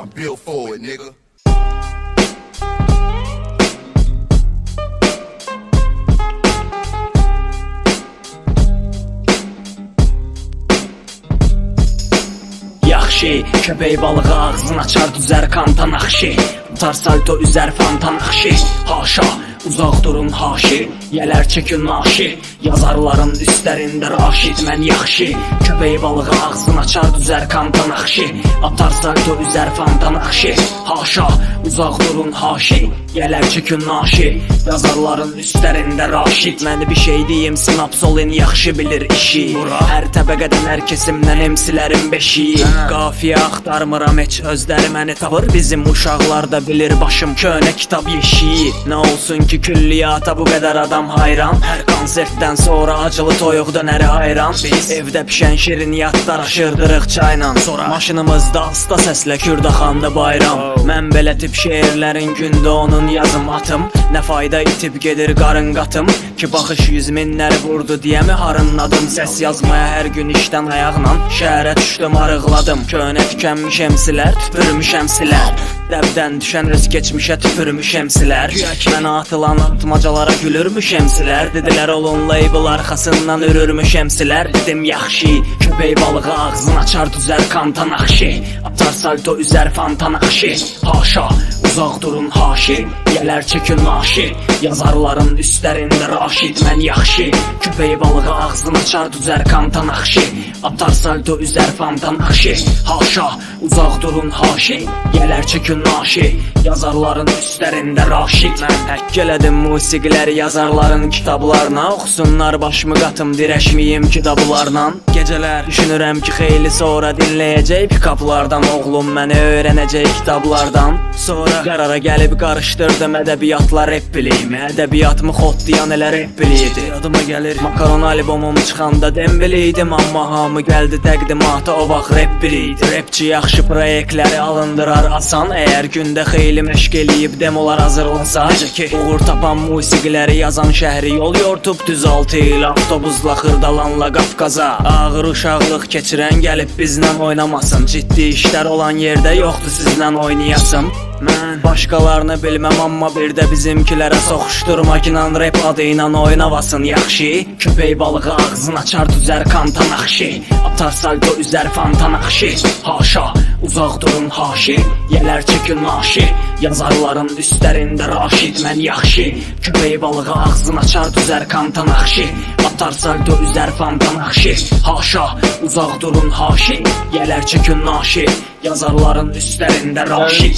I'm built for it, nigga. Yaxşı, köpək balığı ağzını açar düzər kantan axşı. Tutar salto üzər fantan axşı. Haşa, uzaq durun haşi. Yelər çəkin naşi. Yazarların üstlərində raşid mən yaxşı. Köpək balığı ağzını açar düzər kantan axşı. Atar salto üzər fantan axşı. Haşa, uzaq durun haşi. Yelər çəkin naşi. Yazarların üstlərində raşid. Məni bir şey deyim, Snapsolin yaxşı bilir işi. Hər təbəqədən hər kesimdən emsilərin beşiyi. Qafiyə axtarmıram heç, özləri məni tapır. Bizim uşaqlar da bilir başım könə kitab yeşiyi. Nə olsun ki külliyata bu qədər adam hayran. Hər konsertdən sonra acılı toyuq dönəri hayran. Biz evdə pişən şirin yatlar aşırdırıq çayla. Sonra maşınımızda asta səslə Kürdaxanda bayram. Mən belə tip şeirlərin gündə onun yazım atım. Nə fayda itib gedir qarın qatım. Ki baxış 100 minləri vurdu deyəmi harınladım. Səs yazmaya hər gün işdən ayaqla şəhərə düşdüm arıqladım. Könə tükənmiş emsilər, tüpürmüş əmsilər. Dəbdən düşən rız geçmişə tüpürmüş emsilər. Mənə atılan atmacalara gülürmüş emsilər. Dedilər olun label arxasından ürürmüş emsilər. Dedim yaxşı, köpək balığı ağzını açar düzər kantan axşı. Atar salto üzər fantan axşı. Haşa, uzaq durun haşi. Yelər çəkin naşi. Yazarların üstlərində raşid mən yaxşı. Köpək balığı ağzını açar düzər kantan axşı. Atar salto üzər fantan axşı. Haşa, uzaq durun haşi. Yelər çəkin naşi. Yazarların üstlərində raşid. Mən həkk elədim musiqiləri yazarların kitablarına. Oxusunlar başımı qatım dirəşmiyim kitablarla. Gecələr düşünürəm ki xeyli sonra dinləyəcək pikaplardan. Oğlum məni öyrənəcək kitablardan. Sonra qərara gəlib qarışdırdım ədəbiyyatla rap biliyimi. Ədəbiyyatımı xotlayan elə rap biliydi. Yadıma gəlir makaron albomum çıxanda dembiliydim. Amma hamı gəldi təqdimata o vaxt rap biliydi. Rapçi yaxşı proyektləri alındırar asan. Əgər gündə xeyli məşq eləyib demolar hazırlansa. Ki uğur tapan musiqiləri yazan şəhri yol yortub düz 6 il avtobusla xırdalanla Qafqaza. Ağır uşaqlıq keçirən gəlib bizlə oynamasın. Ciddi işlər olan yerdə yoxdur sizlə oynayasın. Mən başqalarını bilməm amma bir də bizimkilərə soxuşturmaq inan rap adı ilə oynavasın yaxşı. Köpək balığı ağzını açar düzər kantan axşı. Atar salto üzər fantan axşı. Haşa, uzaq durun haşi. Yelər çəkin naşi. Yazarların üstlərində raşid mən yaxşı. Köpək balığı ağzını açar düzər kantan axşı. Atar salto üzər fantan axşı. Haşa, uzaq durun haşi. Yelər çəkin naşi. Yazarların üstlərində raşid.